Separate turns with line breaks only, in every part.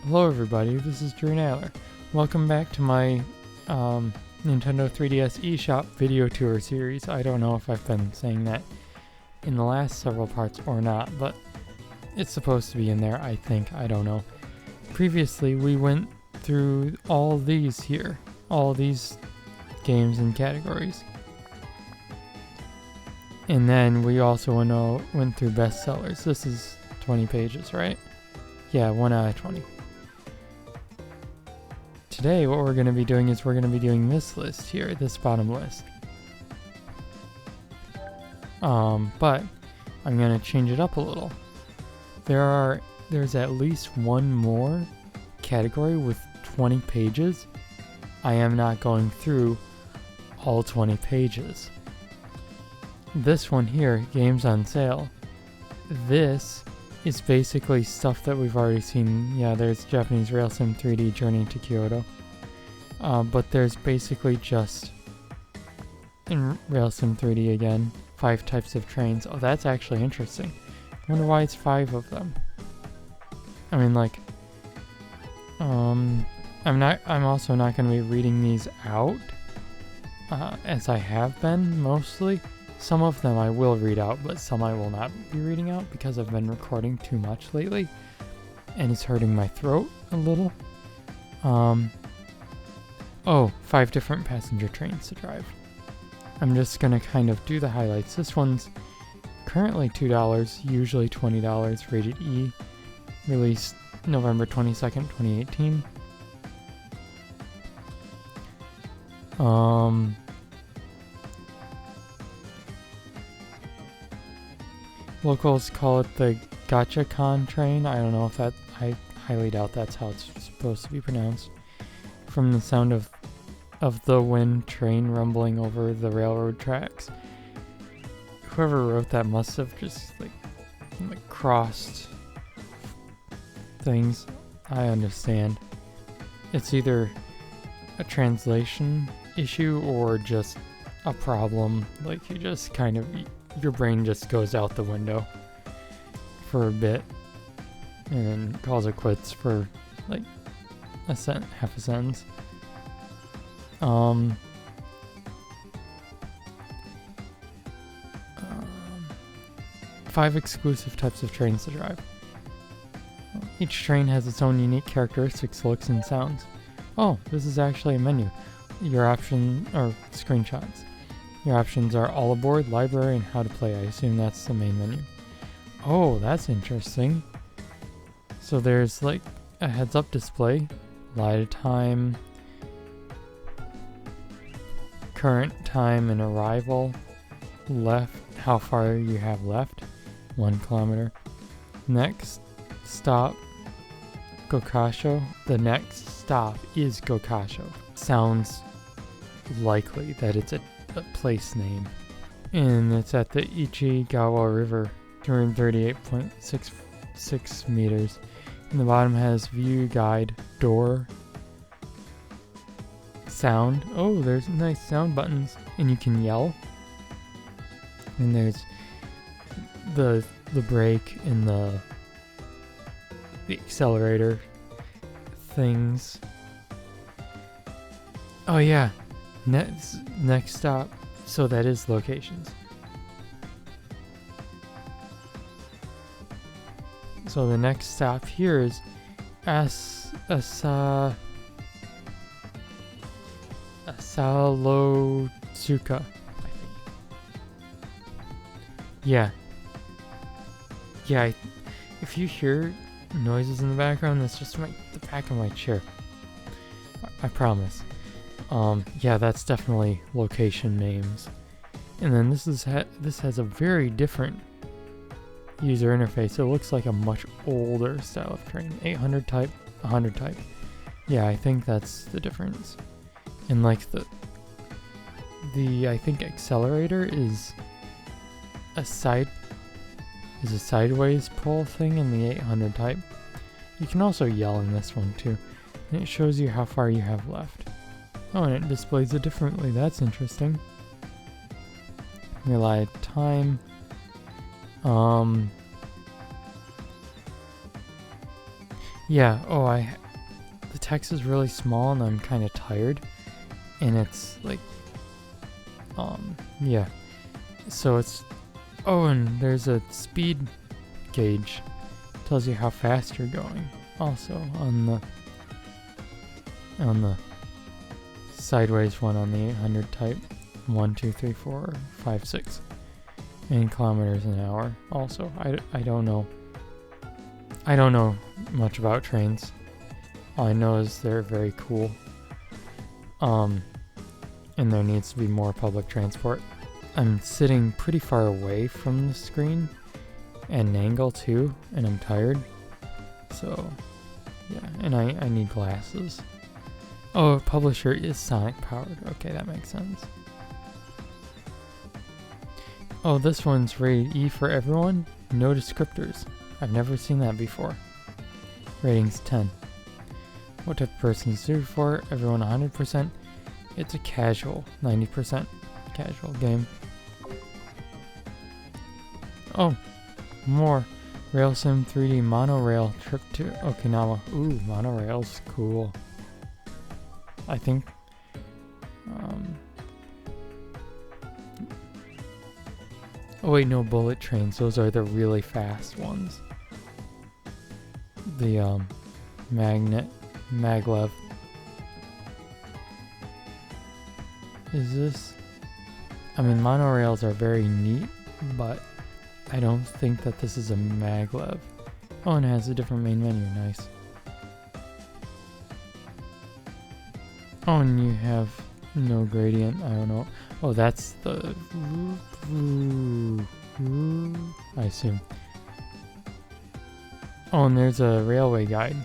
Hello everybody, this is Drew Naylor. Welcome back to my Nintendo 3DS eShop video tour series. I don't know if I've been saying that in the last several parts or not, but it's supposed to be in there, I think. I don't know. Previously, we went through all these here, all these games and categories. And then we also went through bestsellers. This is 20 pages, right? Yeah, 1 out of 20. Today, what we're going to be doing is we're going to be doing this list here, this bottom list. But I'm going to change it up a little. There's at least one more category with 20 pages. I am not going through all 20 pages. This one here, games on sale. This is basically stuff that we've already seen. Yeah, there's Japanese Rail Sim 3D Journey to Kyoto. But there's basically just, in Rail Sim 3D again, 5 types of trains. Oh, that's actually interesting. I wonder why it's 5 of them. I mean, like, I'm also not going to be reading these out, as I have been, mostly. Some of them I will read out, but some I will not be reading out because I've been recording too much lately, and it's hurting my throat a little. 5 different passenger trains to drive. I'm just gonna kind of do the highlights. This one's currently $2, usually $20, rated E, released November 22nd, 2018. Locals call it the Gachacon train. I don't know if I highly doubt that's how it's supposed to be pronounced. From the sound of the wind train rumbling over the railroad tracks. Whoever wrote that must have just like crossed things. I understand. It's either a translation issue or just a problem. Like you just kind of, your brain just goes out the window for a bit and calls it quits for like half a sentence. 5 exclusive types of trains to drive. Each train has its own unique characteristics, looks, and sounds. Oh, this is actually a menu. Your option, or screenshots. Your options are all aboard, library, and how to play. I assume that's the main menu. Oh, that's interesting. So there's like a heads-up display, light of time, current time and arrival, left, how far you have left, 1 kilometer. Next stop, Gokasho. The next stop is Gokasho. Sounds likely that it's a place name. And it's at the Ichigawa River, 238.66 meters. And the bottom has view, guide, door, sound. Oh, there's nice sound buttons. And you can yell. And there's the brake and the accelerator things. Oh yeah, next stop. So that is locations. So the next stop here is Asalosuka, I think. Yeah. If you hear noises in the background, that's just the back of my chair. I promise. Yeah, that's definitely location names. And then this has a very different user interface. It looks like a much older style of train. 800 type, 100 type. Yeah, I think that's the difference. And like the I think accelerator is a sideways pull thing in the 800 type. You can also yell in this one too. And it shows you how far you have left. Oh, and it displays it differently. That's interesting. Rely time. Yeah, oh, the text is really small and I'm kind of tired. And it's like, yeah. So it's, oh, and there's a speed gauge. Tells you how fast you're going. Also on the sideways one on the 800 type. 1, 2, 3, 4, 5, 6. In kilometers an hour. Also, I don't know. I don't know much about trains. All I know is they're very cool. And there needs to be more public transport. I'm sitting pretty far away from the screen at an angle too, and I'm tired. So, yeah, and I need glasses. Oh, publisher is Sonic powered. Okay, that makes sense. Oh, this one's rated E for everyone. No descriptors. I've never seen that before. Ratings 10. What type of person is suited for? Everyone 100%. It's a casual, 90% casual game. Oh, more. RailSim 3D monorail trip to Okinawa. Ooh, monorail's cool. I think. Oh wait, no, bullet trains. Those are the really fast ones. The maglev. Is this? I mean, monorails are very neat, but I don't think that this is a maglev. Oh, and it has a different main menu. Nice. Oh, and you have no gradient. I don't know. Oh, that's the... I assume. Oh, and there's a railway guide.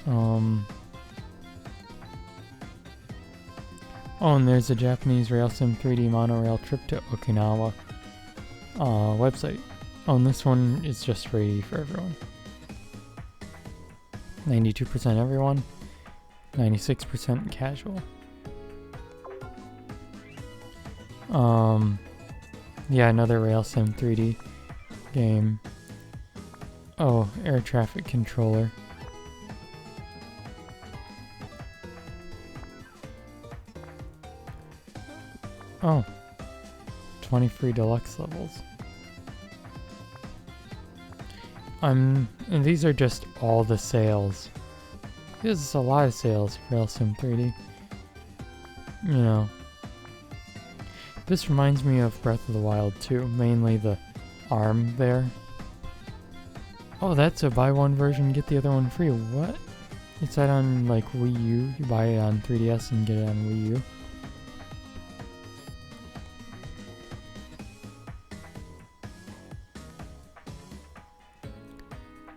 Oh, and there's a Japanese RailSim 3D monorail trip to Okinawa website. Oh, and this one is just ready for everyone. 92% everyone, 96% casual. Yeah, another RailSim 3D game. Oh, air traffic controller. Oh, 20 free deluxe levels. And these are just all the sales. This is a lot of sales for RailSim 3D. You know. This reminds me of Breath of the Wild too, mainly the arm there. Oh, that's a buy one version, get the other one free. What? It's that on like Wii U? You buy it on 3DS and get it on Wii U?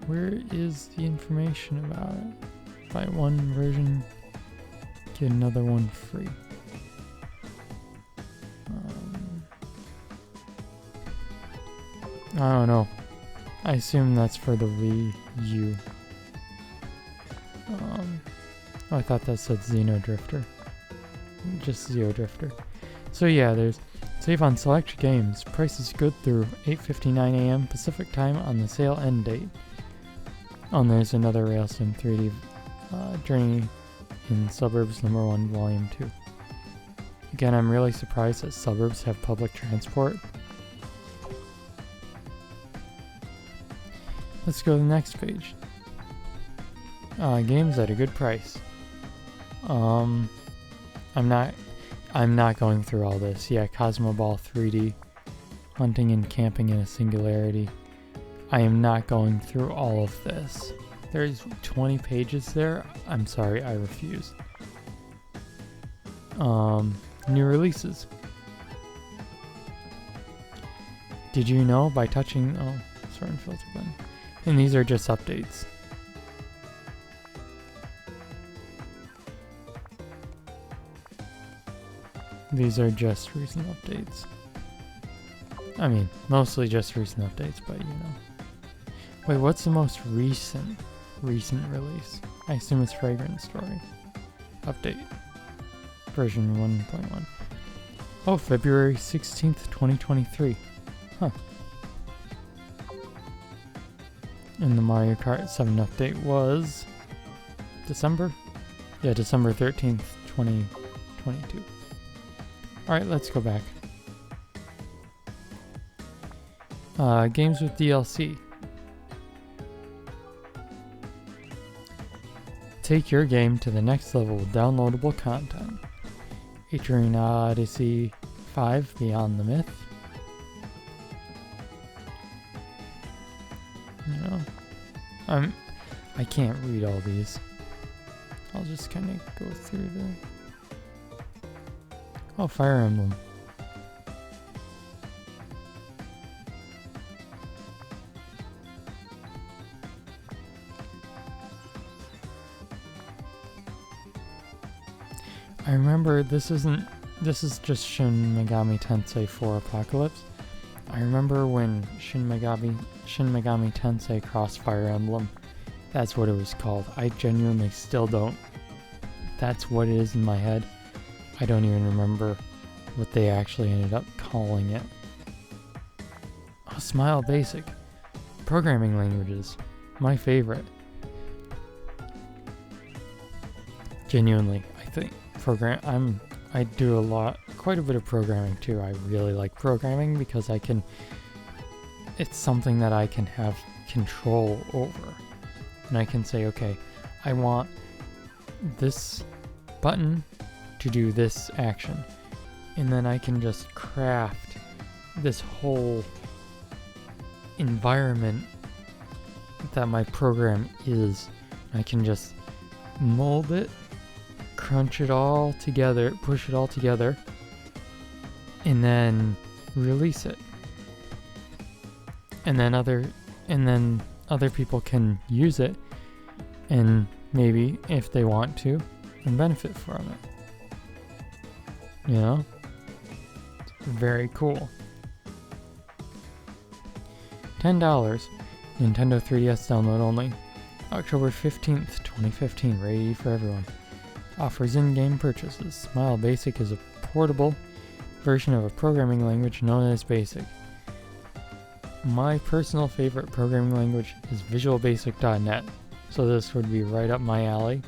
Where is the information about it? Buy one version, get another one free. I don't know. I assume that's for the Wii U. Oh, I thought that said Xeno Drifter. Just Zero Drifter. So yeah, there's save on select games. Price is good through 8:59 a.m. Pacific time on the sale end date. Oh, and there's another RailSim 3D Journey in Suburbs #1 Volume 2. Again, I'm really surprised that Suburbs have public transport. Let's go to the next page. Games at a good price. I'm not going through all this. Yeah, Cosmo Ball 3D, Hunting and Camping in a Singularity. I am not going through all of this. There's 20 pages there. I'm sorry, I refuse. New releases. Did you know by touching... Oh, sort and filter button. And these are just updates. These are just recent updates. I mean, mostly just recent updates, but you know. Wait, what's the most recent release? I assume it's Fragrance Story. Update. Version 1.1. Oh, February 16th, 2023. Huh. And the Mario Kart 7 update was December? Yeah, December 13th, 2022. Alright, let's go back. Games with DLC. Take your game to the next level with downloadable content. Featuring Odyssey 5 Beyond the Myth. You know, I can't read all these. I'll just kind of go through the... Oh, Fire Emblem. I remember this is just Shin Megami Tensei 4 Apocalypse. I remember when Shin Megami Tensei Cross Fire Emblem, that's what it was called. I genuinely still don't. That's what it is in my head. I don't even remember what they actually ended up calling it. Oh, Smile Basic. Programming languages. My favorite. Genuinely, I think. I do quite a bit of programming too. I really like programming because it's something that I can have control over. And I can say, okay, I want this button to do this action. And then I can just craft this whole environment that my program is. I can just mold it, crunch it all together, push it all together, and then release it. And then other people can use it, and maybe if they want to, and benefit from it. You know? It's very cool. $10, Nintendo 3DS download only. October 15th, 2015, ready for everyone. Offers in-game purchases. Smile Basic is a portable version of a programming language known as BASIC. My personal favorite programming language is VisualBasic.net, so this would be right up my alley.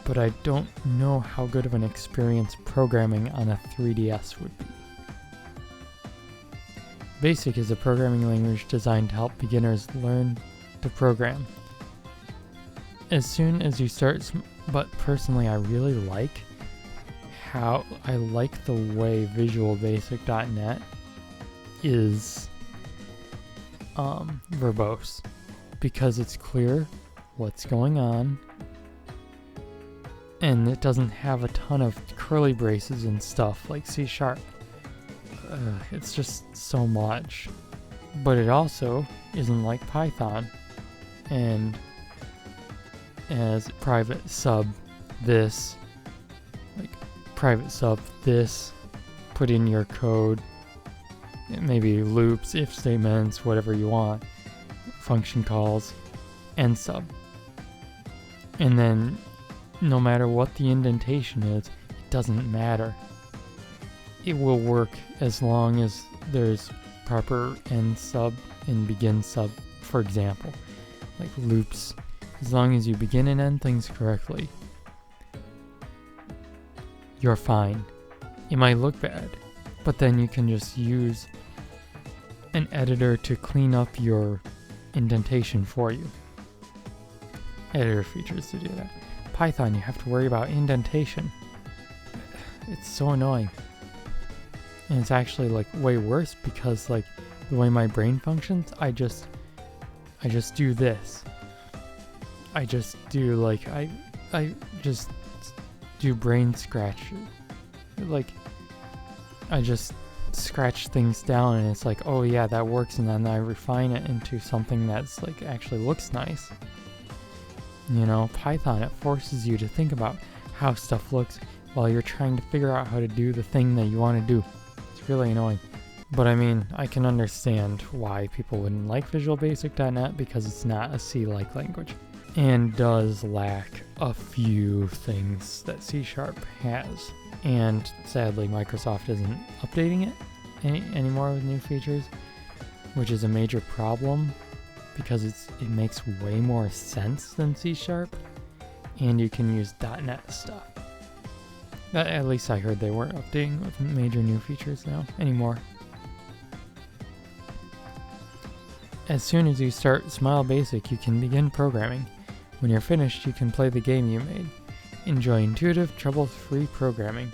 But I don't know how good of an experience programming on a 3DS would be. BASIC is a programming language designed to help beginners learn to program. As soon as you start, but personally I really like the way VisualBasic.net is verbose, because it's clear what's going on and it doesn't have a ton of curly braces and stuff like C#. It's just so much, but it also isn't like Python and as private sub this, put in your code, maybe loops, if statements, whatever you want, function calls, end sub. And then no matter what the indentation is, it doesn't matter. It will work as long as there's proper end sub and begin sub, for example, like loops. As long as you begin and end things correctly, you're fine. It might look bad, but then you can just use an editor to clean up your indentation for you. Editor features to do that. Python, you have to worry about indentation. It's so annoying. And it's actually way worse because the way my brain functions, I just do this. I just do I just do brain scratch. I just scratch things down and it's oh yeah, that works, and then I refine it into something that's actually looks nice. You know, Python, it forces you to think about how stuff looks while you're trying to figure out how to do the thing that you want to do. It's really annoying. But I mean, I can understand why people wouldn't like VisualBasic.net because it's not a C-like language and does lack a few things that C# has. And sadly, Microsoft isn't updating it anymore with new features, which is a major problem because it makes way more sense than C#, and you can use .NET stuff. At least I heard they weren't updating with major new features now anymore. As soon as you start Smile Basic, you can begin programming. When you're finished, you can play the game you made. Enjoy intuitive, trouble-free programming.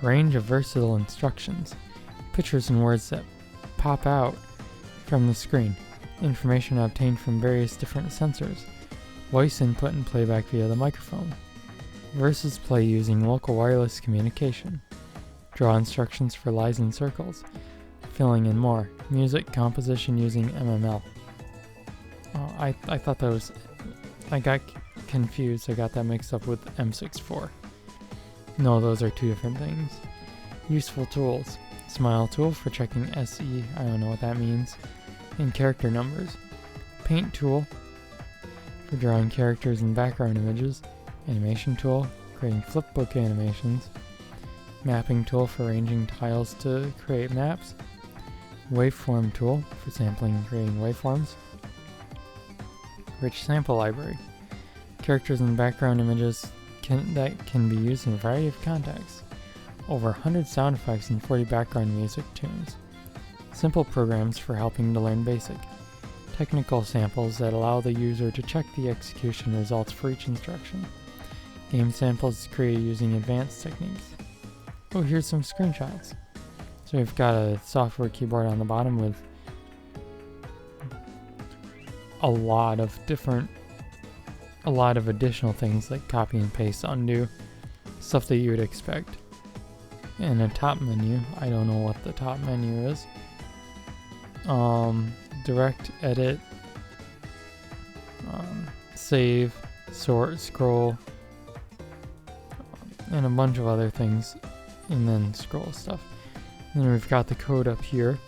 Range of versatile instructions. Pictures and words that pop out from the screen. Information obtained from various different sensors. Voice input and playback via the microphone. Versus play using local wireless communication. Draw instructions for lines and circles. Filling in more. Music composition using MML. Oh, I thought that was... I got confused. I got that mixed up with M64. No, those are two different things. Useful tools. Smile tool for checking SE, I don't know what that means, and character numbers. Paint tool for drawing characters and background images. Animation tool, creating flipbook animations. Mapping tool for arranging tiles to create maps. Waveform tool for sampling and creating waveforms. Rich sample library. Characters and background images that can be used in a variety of contexts. Over 100 sound effects and 40 background music tunes. Simple programs for helping to learn BASIC. Technical samples that allow the user to check the execution results for each instruction. Game samples created using advanced techniques. Oh, here's some screenshots. So we've got a software keyboard on the bottom with a lot of additional things like copy and paste, undo, stuff that you would expect. And a top menu. I don't know what the top menu is. Direct, edit, save, sort, scroll, and a bunch of other things, and then scroll stuff. And then we've got the code up here.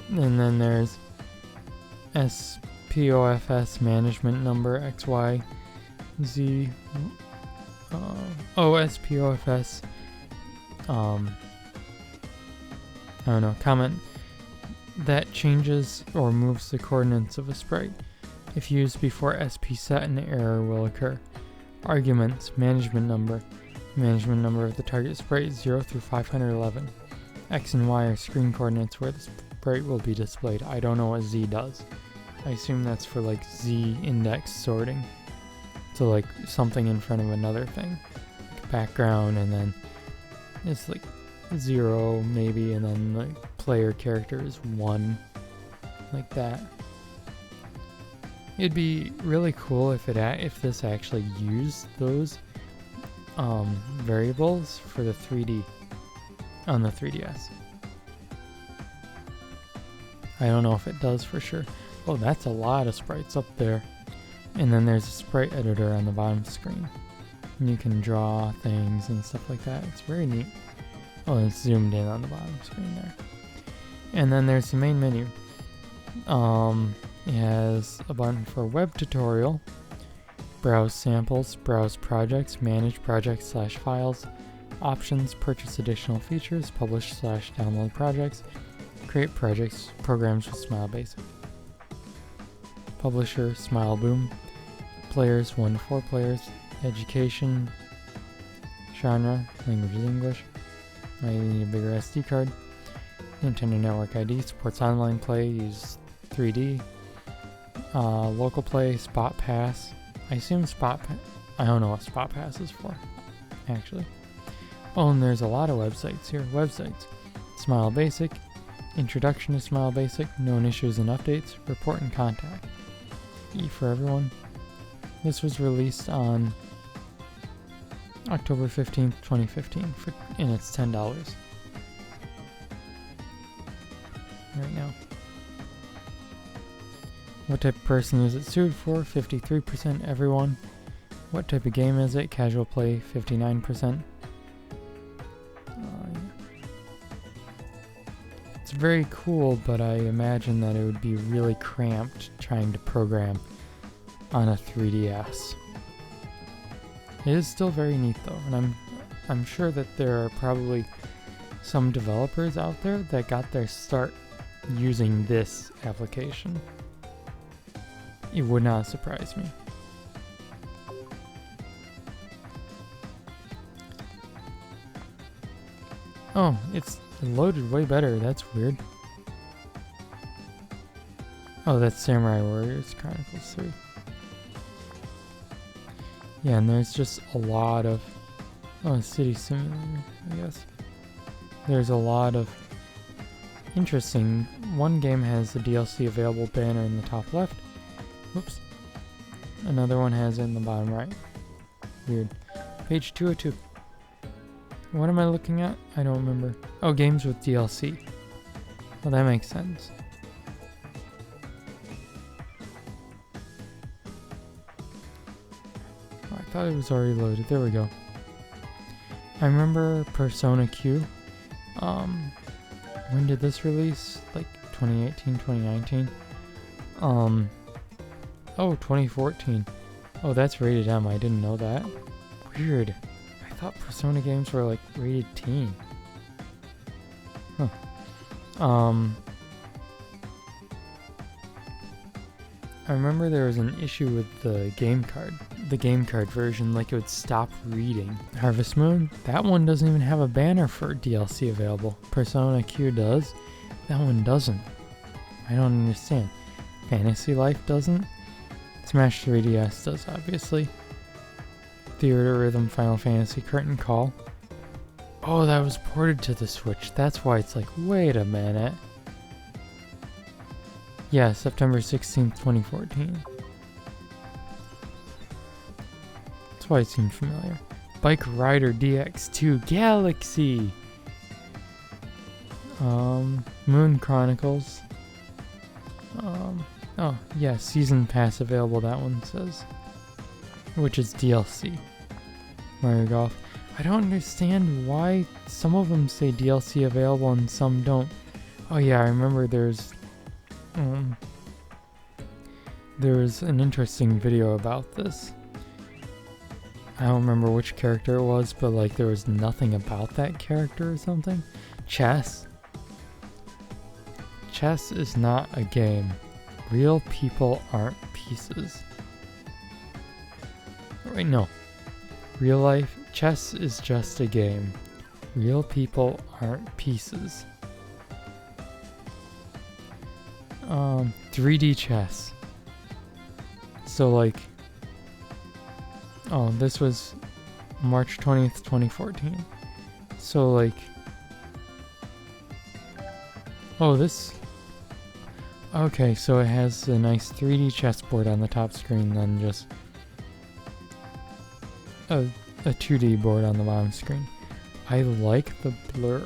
And then there's SPOFS management number XYZ. SPOFS. I don't know. Comment that changes or moves the coordinates of a sprite. If used before SPSet, an error will occur. Arguments management number. Management number of the target sprite 0 through 511. X and Y are screen coordinates where the sprite will be displayed. I don't know what Z does. I assume that's for like Z index sorting. So like something in front of another thing. Like background, and then it's like 0 maybe, and then the player character is 1. Like that. It'd be really cool if this actually used those variables for the 3D on the 3DS. I don't know if it does for sure. Oh, that's a lot of sprites up there. And then there's a sprite editor on the bottom screen. And you can draw things and stuff like that. It's very neat. Oh, it's zoomed in on the bottom screen there. And then there's the main menu. It has a button for web tutorial, browse samples, browse projects, manage projects / files, options, purchase additional features, publish / download projects, create projects, programs with Smile Basic. Publisher, Smile Boom, players 1 to 4 players, education, genre, language is English, I need a bigger SD card, Nintendo Network ID, supports online play, use 3D, local play, Spot Pass, I assume I don't know what Spot Pass is for, actually. Oh, and there's a lot of websites here, Smile Basic, introduction to Smile Basic, known issues and updates, report and contact. E for everyone. This was released on October 15th, 2015, and it's $10 right now. What type of person is it suited for? 53% everyone. What type of game is it? Casual play, 59%. It's very cool, but I imagine that it would be really cramped trying to program on a 3DS. It is still very neat though, and I'm sure that there are probably some developers out there that got their start using this application. It would not surprise me. Oh, it's loaded way better. That's weird. Oh, that's Samurai Warriors Chronicles 3. Yeah, and there's just a lot of... Oh, City Simulator, I guess. There's a lot of interesting... One game has the DLC available banner in the top left. Whoops. Another one has it in the bottom right. Weird. Page 202. What am I looking at? I don't remember. Oh, games with DLC. Well, that makes sense. Oh, I thought it was already loaded. There we go. I remember Persona Q. When did this release? Like 2018, 2019? Oh, 2014. Oh, that's rated M. I didn't know that. Weird. I thought Persona games were like rated teen. Huh. I remember there was an issue with the game card version, like it would stop reading. Harvest Moon, that one doesn't even have a banner for DLC available. Persona Q does, that one doesn't. I don't understand. Fantasy Life doesn't. Smash 3DS does, obviously. Theater Rhythm Final Fantasy Curtain Call. Oh, that was ported to the Switch. That's why it's like, wait a minute. Yeah, September 16th, 2014. That's why it seemed familiar. Bike Rider DX2 Galaxy! Moon Chronicles. Oh, yeah, Season Pass available, that one says. Which is DLC. Mario Golf. I don't understand why some of them say DLC available and some don't. Oh yeah, I remember there's an interesting video about this. I don't remember which character it was, but like there was nothing about that character or something. Chess. Chess is not a game. Real people aren't pieces. Wait, no. Real life, chess is just a game. Real people aren't pieces. 3D chess. So like, oh, this was March 20th, 2014. So like, oh, this, okay, so it has a nice 3D chessboard on the top screen, then just a 2D board on the bottom screen. I like the blur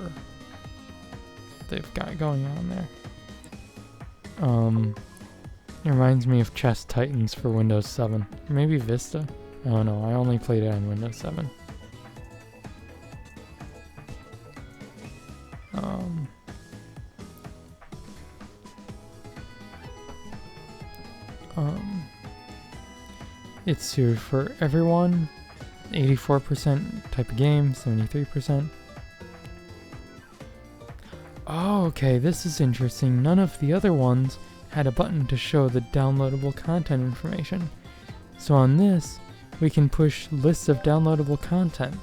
they've got going on there. It reminds me of Chess Titans for Windows 7. Or maybe Vista? I don't know, I only played it on Windows 7. It's suited for everyone. 84% type of game, 73%. Oh, okay, this is interesting. None of the other ones had a button to show the downloadable content information. So on this, we can push lists of downloadable content.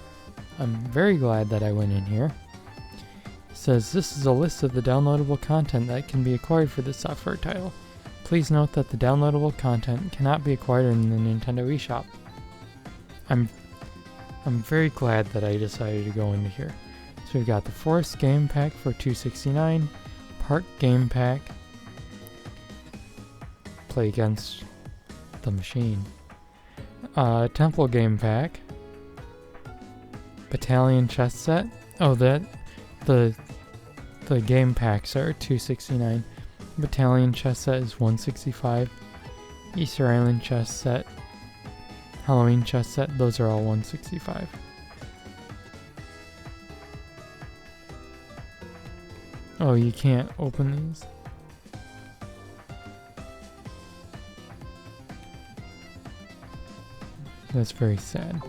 I'm very glad that I went in here. It says this is a list of the downloadable content that can be acquired for this software title. Please note that the downloadable content cannot be acquired in the Nintendo eShop. I'm very glad that I decided to go into here. So we've got the Forest Game Pack for $269, Park Game Pack, play against the machine, Temple Game Pack, Battalion Chess Set. Oh, that the game packs are $269. Battalion Chess Set is $165. Easter Island Chess Set, Halloween Chess Set, those are all $165. Oh, you can't open these. That's very sad.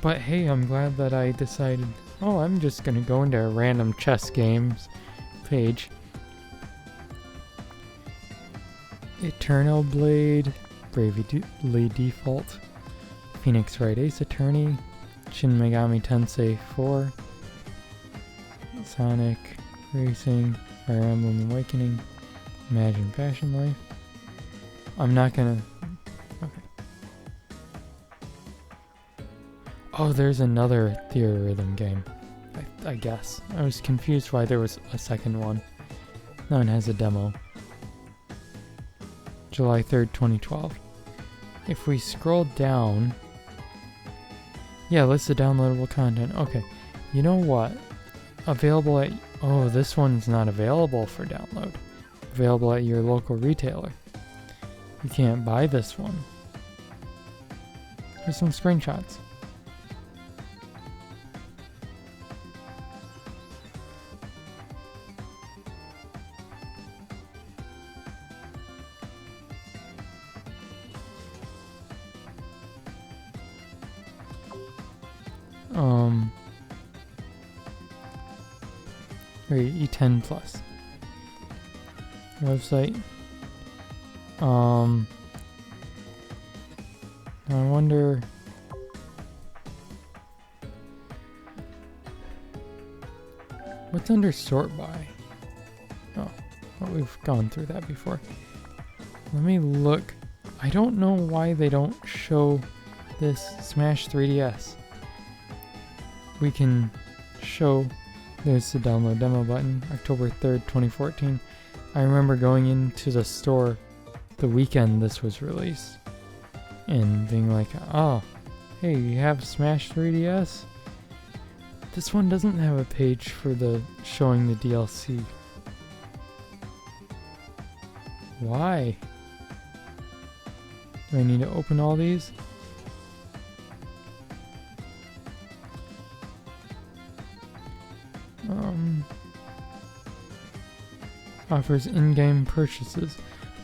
But hey, I'm glad that I decided, oh, I'm just gonna go into a random chess games page. Eternal Blade, Bravely Default, Phoenix Wright Ace Attorney, Shin Megami Tensei 4, Sonic Racing, Fire Emblem Awakening, Imagine Fashion Life. I'm not gonna... Okay. Oh, there's another Theorhythm game, I guess. I was confused why there was a second one. No one has a demo. July 3rd, 2012. If we scroll down... Yeah, list of downloadable content. Okay, you know what? Available at... Oh, this one's not available for download. Available at your local retailer. You can't buy this one. Here's some screenshots. E10 Plus website. I wonder. What's under sort by? Oh, well, we've gone through that before. Let me look. I don't know why they don't show this Smash 3DS. We can show. There's the download demo button, October 3rd, 2014. I remember going into the store the weekend this was released and being like, oh, hey, you have Smash 3DS? This one doesn't have a page for the showing the DLC. Why? Do I need to open all these? Offers in-game purchases.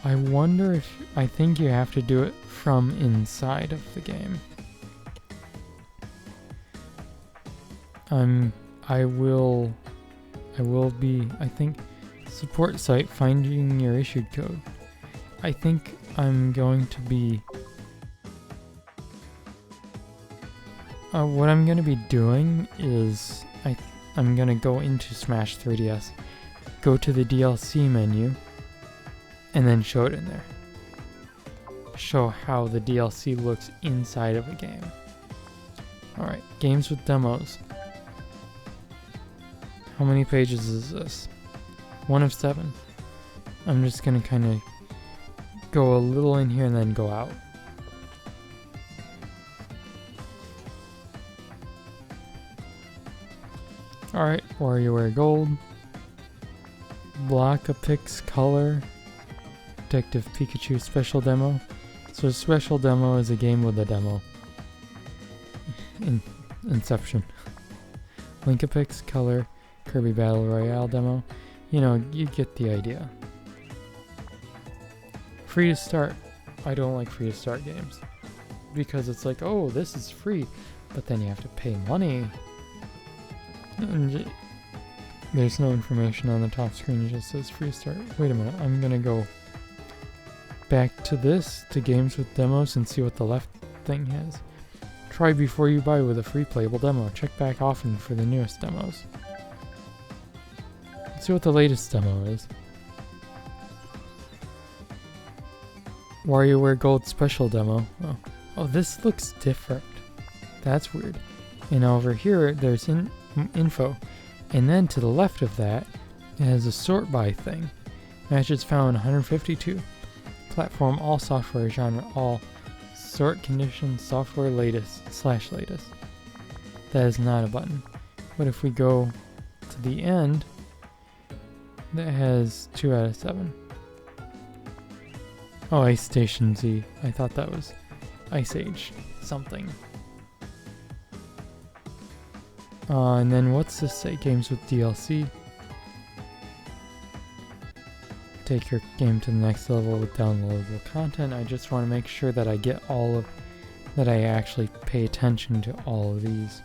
I wonder if... I think you have to do it from inside of the game. I will be... I think... Support site, finding your issued code. I think I'm going to be... what I'm going to be doing is... I'm going to go into Smash 3DS. Go to the DLC menu, and then show it in there. Show how the DLC looks inside of a game. Alright, games with demos. How many pages is this? 1 of 7. I'm just gonna kind of go a little in here and then go out. Alright, WarioWare Gold. Blackmagic Color, Detective Pikachu Special Demo. So a special demo is a game with a demo. Inception. Linkapix Color, Kirby Battle Royale Demo. You know, you get the idea. Free to start. I don't like free to start games. Because it's like, oh, this is free. But then you have to pay money. And there's no information on the top screen, it just says free start. Wait a minute, I'm gonna go back to this, to games with demos, and see what the left thing has. Try before you buy with a free playable demo. Check back often for the newest demos. Let's see what the latest demo is. WarioWare Gold Special Demo. Oh, this looks different. That's weird. And over here, there's info. And then to the left of that, it has a sort by thing. Matches found 152. Platform all software genre all. Sort condition software latest / latest. That is not a button. But if we go to the end, that has 2 out of 7. Oh, Ice Station Z. I thought that was Ice Age something. And then what's this say? Games with DLC. Take your game to the next level with downloadable content. I just want to make sure that I get all of that I actually pay attention to all of these.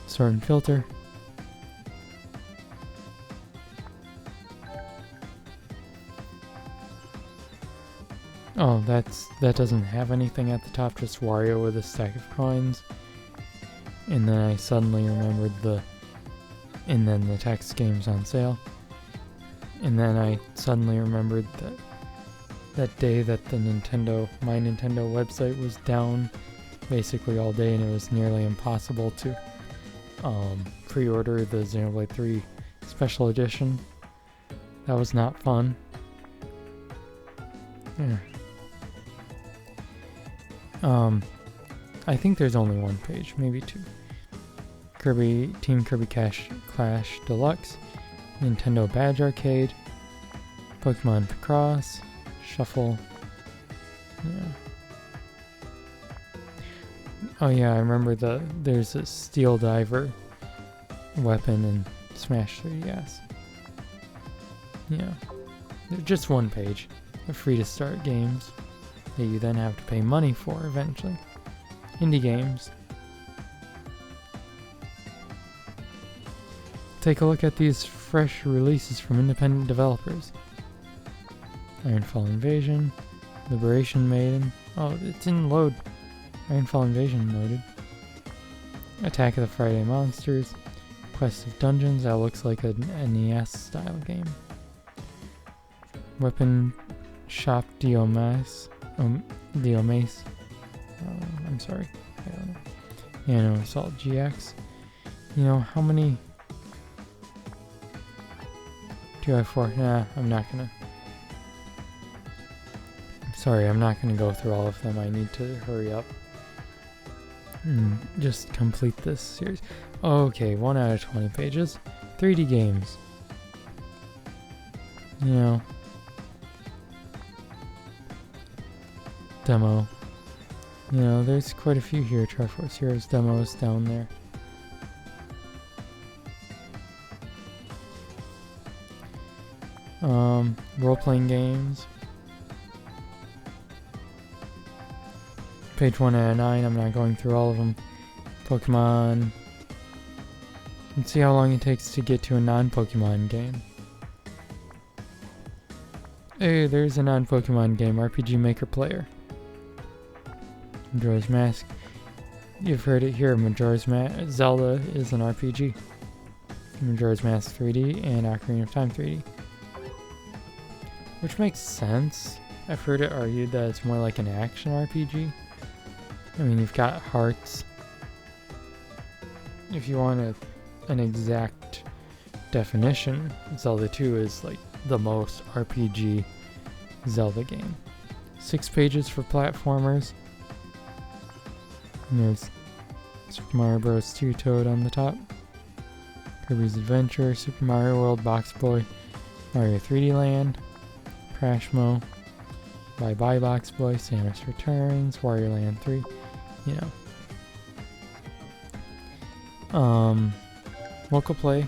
Sort and filter. Oh, that doesn't have anything at the top, just Wario with a stack of coins. And then I suddenly remembered and then the text game's on sale. And then I suddenly remembered that day that my Nintendo website was down basically all day, and it was nearly impossible to pre-order the Xenoblade 3 Special Edition. That was not fun. Yeah. I think there's only one page, maybe two. Team Kirby Clash Deluxe, Nintendo Badge Arcade, Pokemon Picross, Shuffle. Yeah. Oh yeah, I remember there's a Steel Diver weapon in Smash 3DS. Yeah. There's just one page of free to start games that you then have to pay money for eventually. Indie games. Take a look at these fresh releases from independent developers. Ironfall Invasion, Liberation Maiden. Oh, it didn't load. Ironfall Invasion loaded. Attack of the Friday Monsters. Quest of Dungeons. That looks like an NES style game. Weapon Shop Diomace. I'm sorry. I don't know. Nano Assault GX. You know, how many... 2i4. Nah, I'm not gonna. Sorry, I'm not gonna go through all of them. I need to hurry up. Just complete this series. Okay, 1 out of 20 pages. 3D games. You know. Demo. You know, there's quite a few here. Triforce Heroes demos down there. Role-playing games. Page 1 out of 9. I'm not going through all of them. Pokemon. Let's see how long it takes to get to a non-Pokemon game. Hey, there's a non-Pokemon game. RPG Maker Player. Majora's Mask. You've heard it here. Zelda is an RPG. Majora's Mask 3D and Ocarina of Time 3D. Which makes sense. I've heard it argued that it's more like an action RPG. I mean, you've got hearts. If you want an exact definition, Zelda 2 is like the most RPG Zelda game. 6 pages for platformers. And there's Super Mario Bros. 2 Toad on the top. Kirby's Adventure, Super Mario World, Box Boy, Mario 3D Land, Crashmo, Bye Bye Box Boy, Samus Returns, Wario Land 3, you know. Local play,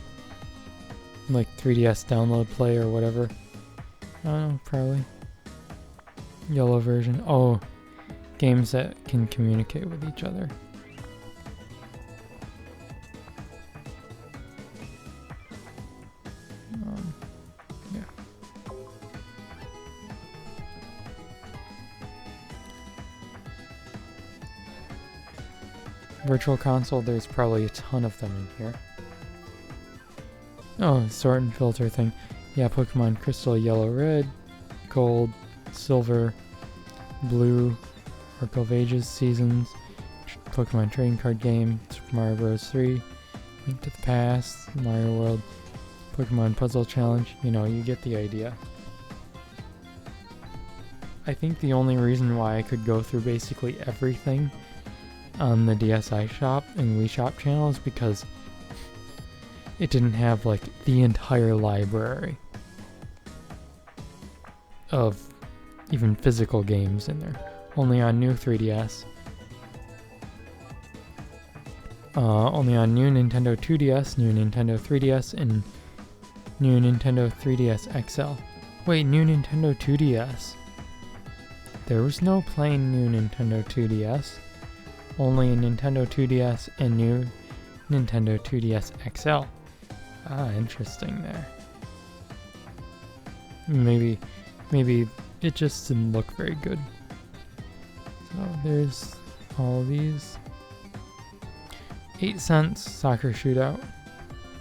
like 3DS download play or whatever. I don't know, probably. Yellow version. Oh, games that can communicate with each other. Yeah. Virtual Console, there's probably a ton of them in here. Oh, sort and filter thing. Yeah, Pokemon Crystal, Yellow, Red, Gold, Silver, Blue, Arc of Ages, Seasons, Pokemon Trading Card Game, Super Mario Bros. 3, Link to the Past, Mario World, Pokemon Puzzle Challenge. You know, you get the idea. I think the only reason why I could go through basically everything on the DSi Shop and Wii Shop channel is because it didn't have like the entire library of even physical games in there. Only on new 3DS. Only on new Nintendo 2DS, new Nintendo 3DS, and new Nintendo 3DS XL. Wait, new Nintendo 2DS there was no plain new Nintendo 2DS, only a Nintendo 2DS and new Nintendo 2DS XL. Ah, interesting there. Maybe it just didn't look very good. So there's all these. 8 cents soccer shootout.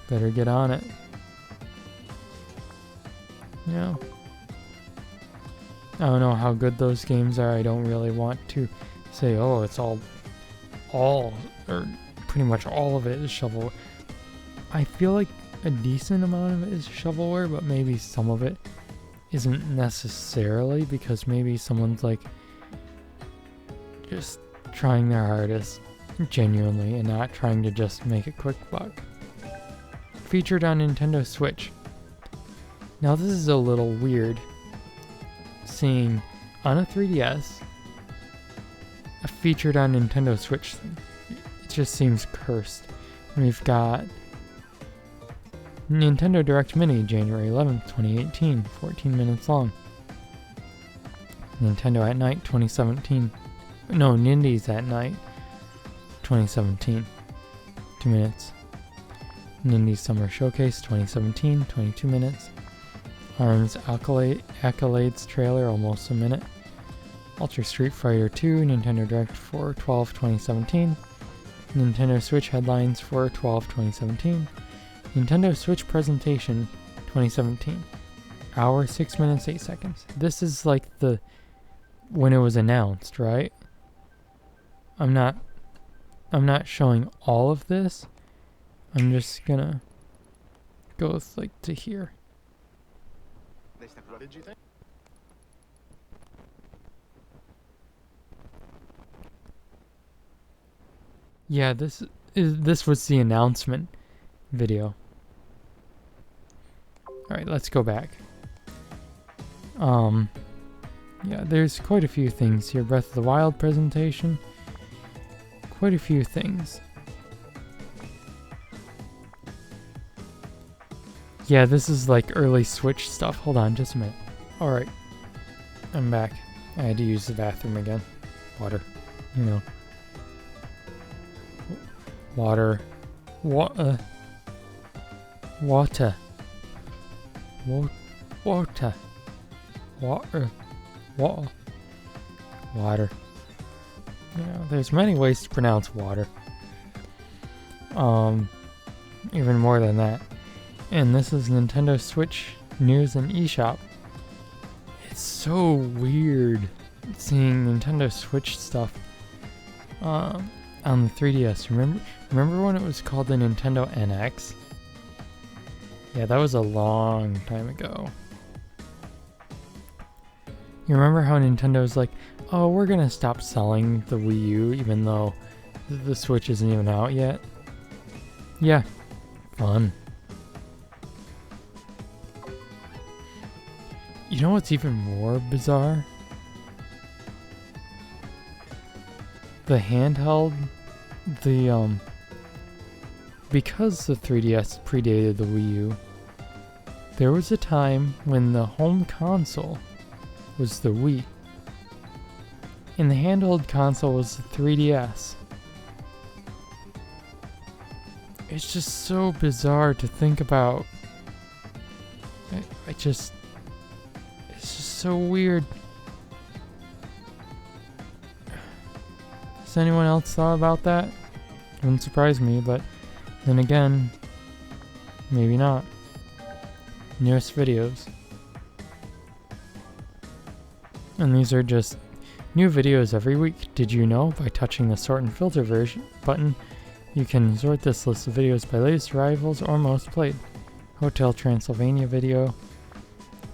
Better get on it. Yeah. I don't know how good those games are. I don't really want to say, oh, it's all, or pretty much all of it is shovelware. I feel like a decent amount of it is shovelware, but maybe some of it isn't necessarily, because maybe someone's like just trying their hardest genuinely and not trying to just make a quick buck. Featured on Nintendo Switch. Now this is a little weird, seeing on a 3DS a featured on Nintendo Switch. It just seems cursed. We've got Nintendo Direct Mini, January 11th, 2018, 14 minutes long. Nintendo at Night, 2017. No, Nindies at Night, 2017, 2 minutes. Nindies Summer Showcase, 2017, 22 minutes. ARMS Accolades trailer, almost a minute. Ultra Street Fighter 2, Nintendo Direct 4/12/2017. Nintendo Switch headlines 4/12/2017. Nintendo Switch presentation 2017. Hour 6 minutes 8 seconds. This is like the when it was announced, right? I'm not showing all of this. I'm just gonna go with like to here.
What did you think?
Yeah, this was the announcement video. Alright, let's go back. Yeah, there's quite a few things here. Breath of the Wild presentation. Quite a few things. Yeah, this is like early Switch stuff. Hold on, just a minute. Alright, I'm back. I had to use the bathroom again. Water, you know. Water. Water. Water. Water. Water. Water. Water. You know, there's many ways to pronounce water. Even more than that. And this is Nintendo Switch news and eShop. It's so weird seeing Nintendo Switch stuff on the 3DS. Remember when it was called the Nintendo NX? Yeah, that was a long time ago. You remember how Nintendo's like, oh, we're gonna stop selling the Wii U even though the Switch isn't even out yet? Yeah, fun. You know what's even more bizarre? The handheld, because the 3DS predated the Wii U, there was a time when the home console was the Wii, and the handheld console was the 3DS. It's just so bizarre to think about. It's just so weird. Has anyone else thought about that? Wouldn't surprise me, but then again, maybe not. Newest videos. And these are just new videos every week. Did you know? By touching the sort and filter button, you can sort this list of videos by latest arrivals or most played. Hotel Transylvania video.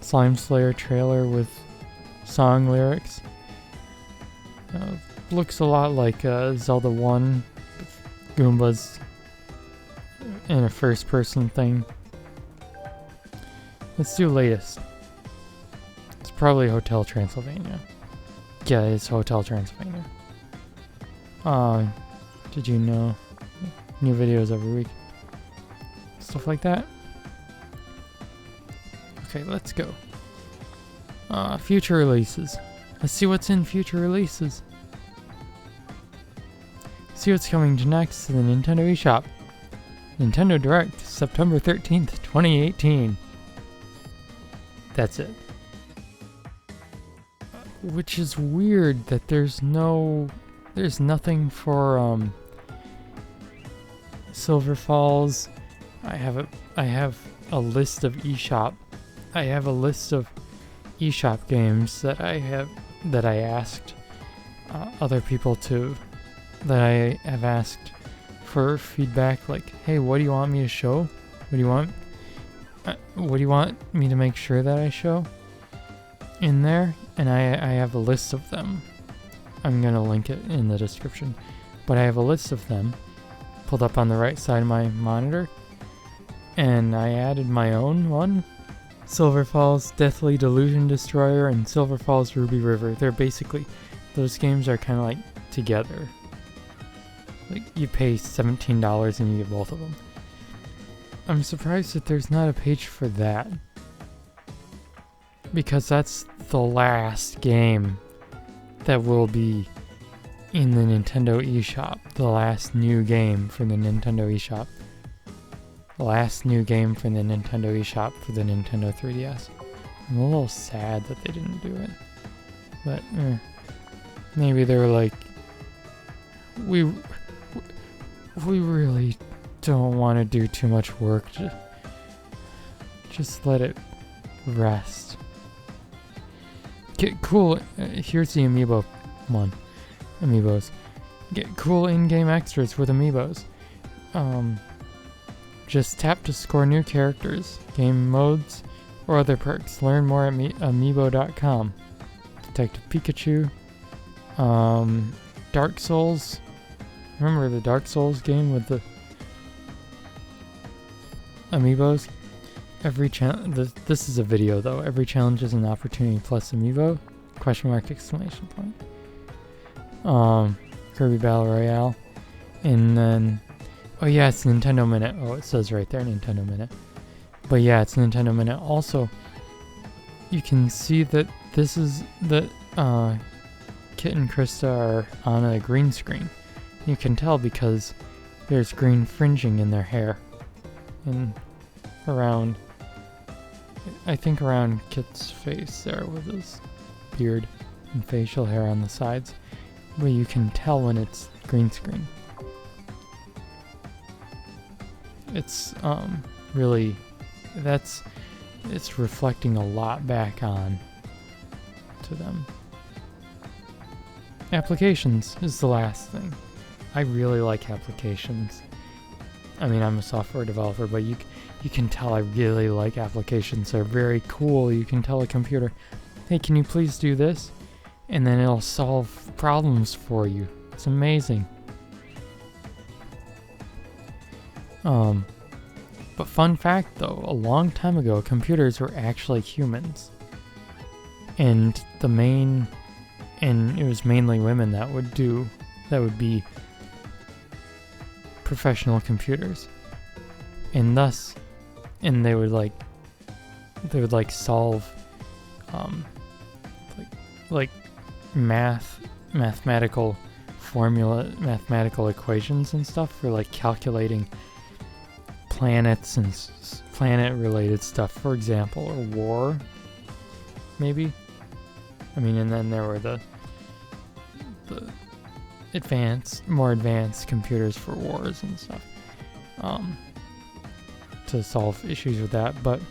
Slime Slayer trailer with song lyrics. Looks a lot like Zelda 1. Goombas in a first person thing. Let's do latest. It's probably Hotel Transylvania. Yeah, it's Hotel Transylvania. Did you know? New videos every week. Stuff like that. Okay, let's go. Future releases. Let's see what's in future releases. See what's coming next to the Nintendo eShop. Nintendo Direct, September 13th, 2018. That's it. Which is weird that there's nothing for Silver Falls. I have a list of eShop. I have a list of eShop games that I asked other people to, that I have asked for feedback, like, hey, what do you want me to show? What do you want me to make sure that I show in there? And I have a list of them. I'm gonna link it in the description, but I have a list of them pulled up on the right side of my monitor, and I added my own one. Silver Falls Deathly Delusion Destroyer and Silver Falls Ruby River. They're basically, those games are kind of like together. Like, you pay $17 and you get both of them. I'm surprised that there's not a page for that, because that's the last game that will be in the Nintendo eShop. The last new game for the Nintendo eShop. The last new game for the Nintendo eShop for the Nintendo 3DS. I'm a little sad that they didn't do it. But, maybe they were like, we really don't want to do too much work. Just let it rest. Get cool. Here's the amiibo one. Amiibos. Get cool in-game extras with amiibos. Just tap to score new characters, game modes, or other perks. Learn more at amiibo.com. Detective Pikachu. Dark Souls. Remember the Dark Souls game with the amiibos? This is a video though. Every challenge is an opportunity plus amiibo? Question mark, exclamation point. Kirby Battle Royale. And then, oh yeah, it's Nintendo Minute. Oh, it says right there, Nintendo Minute. But yeah, it's Nintendo Minute. Also, you can see that this is that Kit and Krista are on a green screen. You can tell because there's green fringing in their hair. And around, I think around Kit's face there with his beard and facial hair on the sides. But you can tell when it's green screen. It's really, it's reflecting a lot back on to them. Applications is the last thing. I really like applications. I mean, I'm a software developer, but you can tell I really like applications. They're very cool. You can tell a computer, hey, can you please do this? And then it'll solve problems for you. It's amazing. But fun fact though, a long time ago, computers were actually humans. And it was mainly women that would be professional computers. And they would solve like mathematical equations and stuff for like calculating planets and planet related stuff, for example, or war, maybe. I mean, and then there were the more advanced computers for wars and stuff, to solve issues with that. But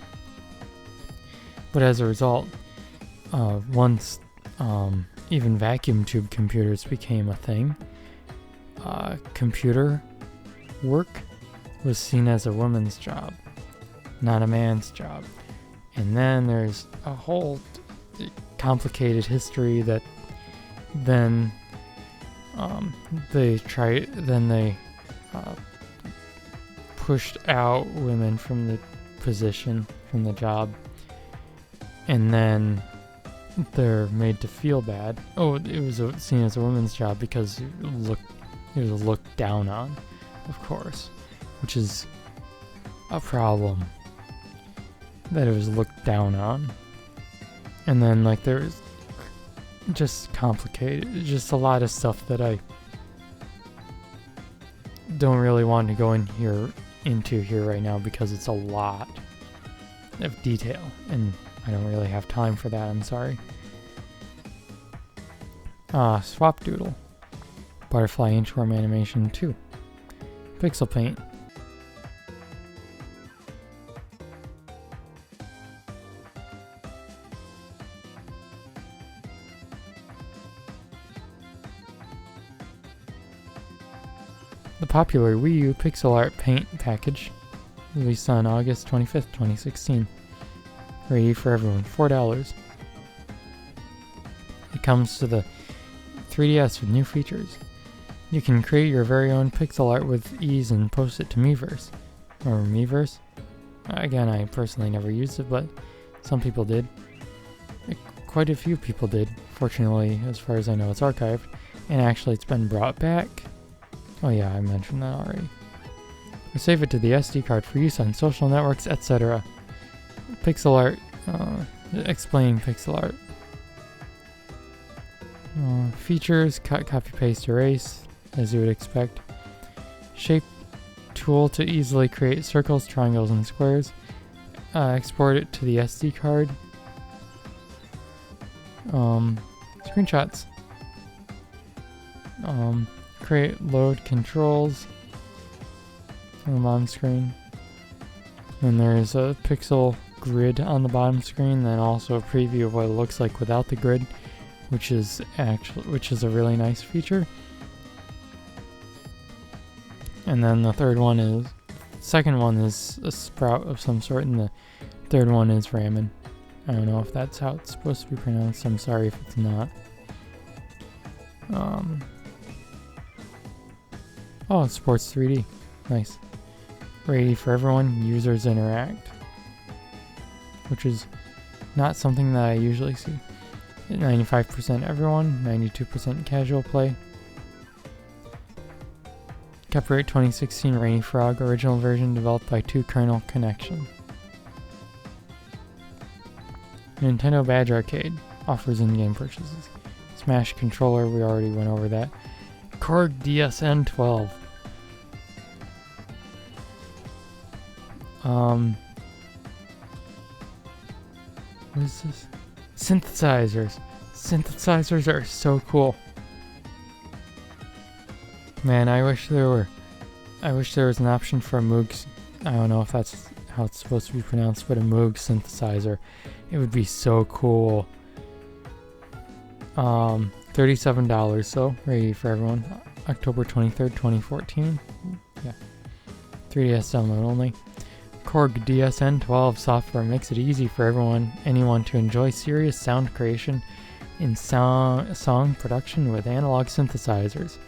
as a result, once even vacuum tube computers became a thing, computer work was seen as a woman's job, not a man's job. And then there's a whole complicated history that then they pushed out women from the position, from the job, and then they're made to feel bad. Oh, it was seen as a woman's job because it was looked down on, of course, which is a problem, that it was looked down on. And then like there was just complicated. Just a lot of stuff that I don't really want to go into here right now because it's a lot of detail and I don't really have time for that. I'm sorry. Swap Doodle, Butterfly Inchworm Animation 2, Pixel Paint, the popular Wii U pixel art paint package, released on August 25th, 2016. Ready for everyone, $4. It comes to the 3DS with new features. You can create your very own pixel art with ease and post it to Miiverse. Or Miiverse? Again, I personally never used it, but some people did. Quite a few people did. Fortunately, as far as I know, it's archived. And actually, it's been brought back. Oh yeah, I mentioned that already. Or save it to the SD card for use on social networks, etc. Pixel art. Explaining pixel art. Features, cut, copy, paste, erase, as you would expect. Shape tool to easily create circles, triangles, and squares. Export it to the SD card. Screenshots. Create load controls on the bottom screen. And there's a pixel grid on the bottom screen, then also a preview of what it looks like without the grid, which is a really nice feature. And then the second one is a sprout of some sort, and the third one is ramen. I don't know if that's how it's supposed to be pronounced. I'm sorry if it's not. Oh, Sports 3D. Nice. Ready for everyone, users interact. Which is not something that I usually see. 95% everyone, 92% casual play. Copyright 2016 Rainy Frog, original version developed by 2 Kernel Connection. Nintendo Badge Arcade offers in-game purchases. Smash controller, we already went over that. Korg DSN 12. What is this? Synthesizers. Synthesizers are so cool. Man, I wish there was an option for a Moog. I don't know if that's how it's supposed to be pronounced, but a Moog synthesizer. It would be so cool. $37, so ready for everyone. October 23rd, 2014. Yeah. 3DS download only. Korg DSN 12 software makes it easy for anyone to enjoy serious sound creation in song production with analog synthesizers.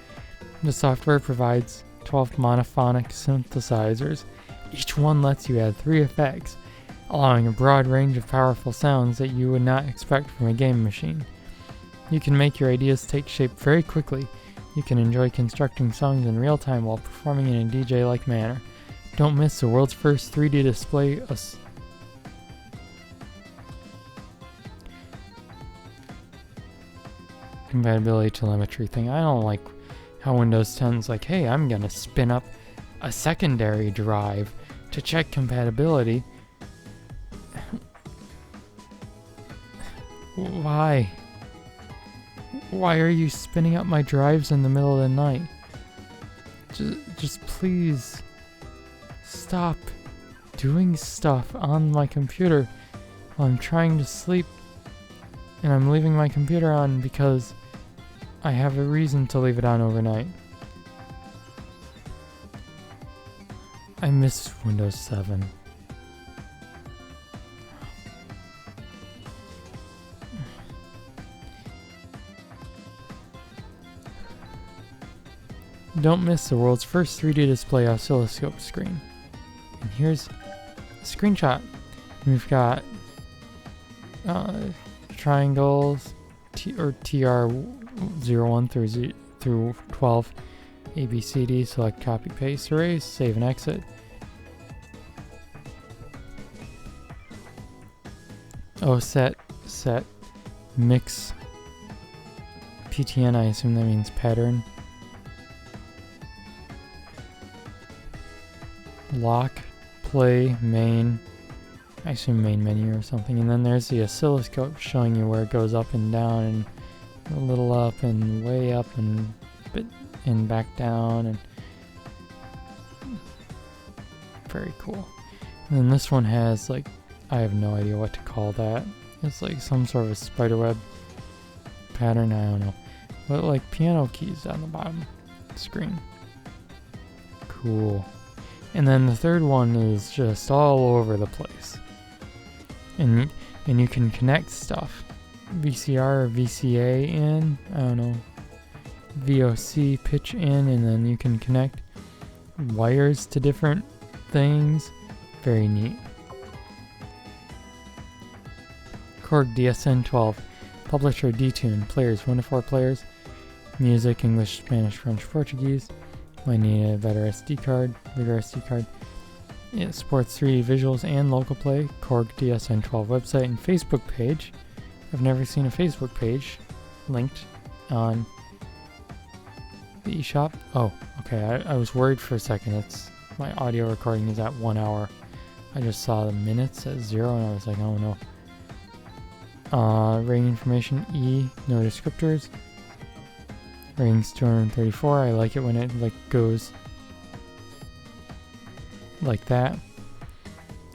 The software provides 12 monophonic synthesizers. Each one lets you add 3 effects, allowing a broad range of powerful sounds that you would not expect from a game machine. You can make your ideas take shape very quickly. You can enjoy constructing songs in real time while performing in a DJ-like manner. Don't miss the world's first 3D display compatibility telemetry thing. I don't like how Windows 10's like, hey, I'm gonna spin up a secondary drive to check compatibility. Why? Why are you spinning up my drives in the middle of the night? Just please stop doing stuff on my computer while I'm trying to sleep, and I'm leaving my computer on because I have a reason to leave it on overnight. I miss Windows 7. Don't miss the world's first 3D display oscilloscope screen. And here's a screenshot. We've got triangles, TR01 through 12, ABCD, select copy, paste, erase, save and exit. Oh, set, mix, PTN, I assume that means pattern. Lock, play, main. I assume main menu or something. And then there's the oscilloscope showing you where it goes up and down, and a little up and way up and bit and back down, and very cool. And then this one has like, I have no idea what to call that. It's like some sort of a spiderweb pattern, I don't know. But like piano keys on the bottom screen. Cool. And then the third one is just all over the place. And you can connect stuff. VCR or VCA in, I don't know. VOC pitch in, and then you can connect wires to different things. Very neat. Korg DSN12. Publisher D-Tune. Players 1 to 4 players. Music English, Spanish, French, Portuguese. Might need a better SD card, bigger SD card. It supports 3D visuals and local play. Korg DSN12 website and Facebook page. I've never seen a Facebook page linked on the eShop. Oh, okay. I was worried for a second. It's my audio recording is at 1 hour. I just saw the minutes at 0 and I was like, oh no. Rating information E, no descriptors. Ratings 234. I like it when it like goes like that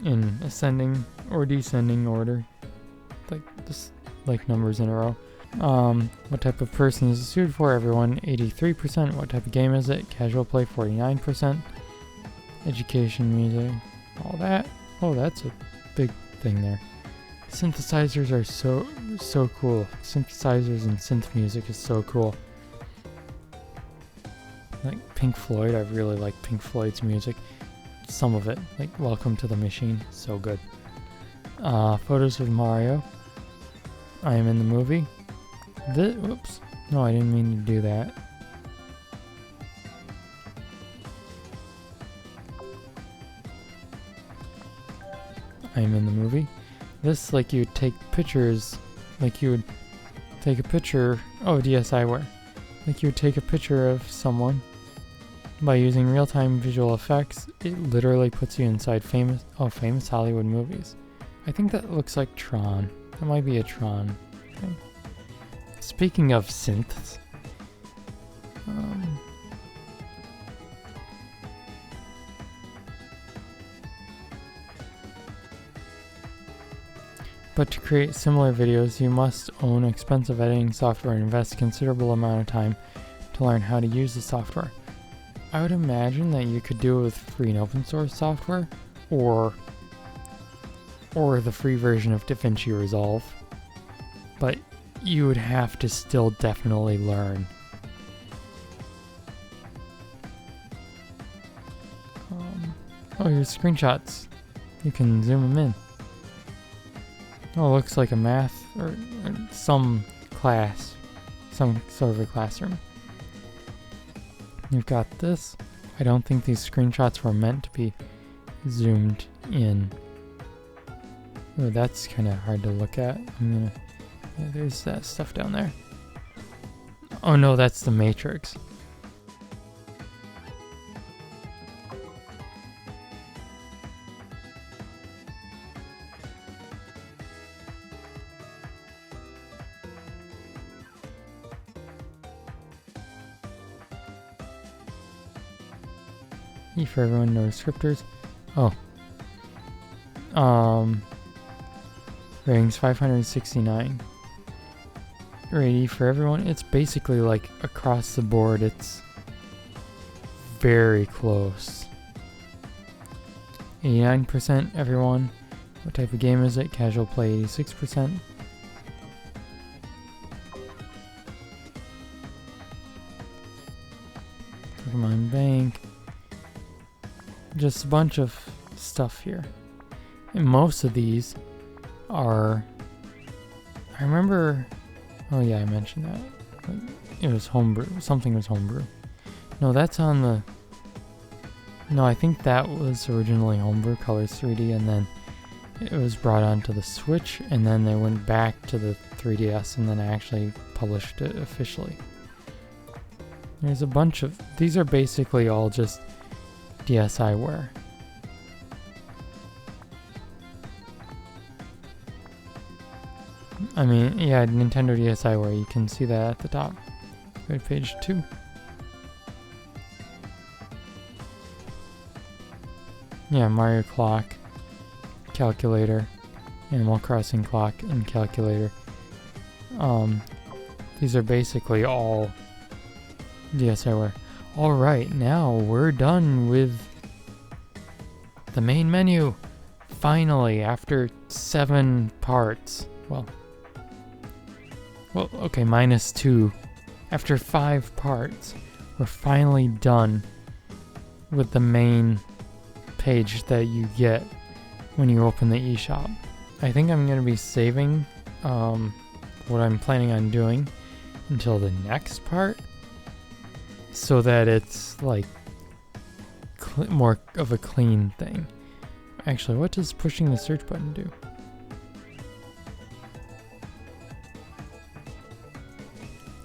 in ascending or descending order, like just like numbers in a row. What type of person is it suited for? Everyone, 83%. What type of game is it? Casual play, 49%. Education, music, all that. Oh, that's a big thing there. Synthesizers are so cool. Synthesizers and synth music is so cool. Like Pink Floyd, I really like Pink Floyd's music. Some of it, like Welcome to the Machine, so good. Photos of Mario. I am in the movie. Whoops. No, I didn't mean to do that. I am in the movie. This, like, you would take pictures, like you would take a picture, oh, DSiWare. Like you would take a picture of someone by using real-time visual effects. It literally puts you inside famous Hollywood movies. I think that looks like Tron. That might be a Tron thing. Speaking of synths, but to create similar videos, you must own expensive editing software and invest a considerable amount of time to learn how to use the software. I would imagine that you could do it with free and open source software, or the free version of DaVinci Resolve, but you would have to still definitely learn. Oh, here's screenshots. You can zoom them in. Oh, it looks like a math or some class, some sort of a classroom. You've got this. I don't think these screenshots were meant to be zoomed in. Oh, that's kind of hard to look at. Yeah, there's that stuff down there. Oh no, that's the matrix. E for everyone, no descriptors. Oh. Ratings 569. Rate E for everyone. It's basically like across the board. It's very close. 89% everyone. What type of game is it? Casual play 86%. Pokemon Bank. Just a bunch of stuff here. And most of these are, I remember, oh yeah, I mentioned that. It was homebrew, something was homebrew. No, that's on the, no, I think that was originally homebrew, Colors 3D, and then it was brought onto the Switch, and then they went back to the 3DS, and then I actually published it officially. There's a bunch of, these are basically all just DSiWare. I mean, yeah, Nintendo DSiWare, you can see that at the top. Go to page 2. Yeah, Mario Clock, Calculator, Animal Crossing Clock, and Calculator. These are basically all DSiWare. Alright, now we're done with the main menu. Finally, after 7 parts. Well, okay, minus 2. After 5 parts, we're finally done with the main page that you get when you open the eShop. I think I'm going to be saving what I'm planning on doing until the next part, so that it's like more of a clean thing. Actually, what does pushing the search button do?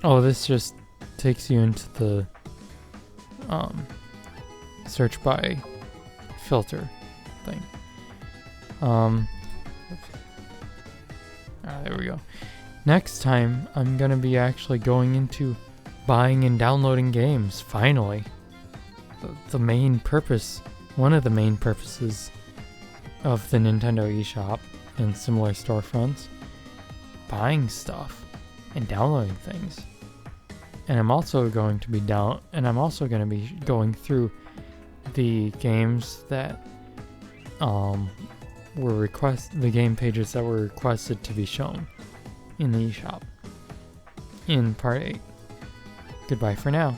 Oh, this just takes you into the search by filter thing. There we go. Next time, I'm gonna be actually going into buying and downloading games, finally. The main purpose, one of the main purposes of the Nintendo eShop and similar storefronts, buying stuff and downloading things. And I'm also going to be going through the games that the game pages that were requested to be shown in the eShop in part 8. Goodbye for now.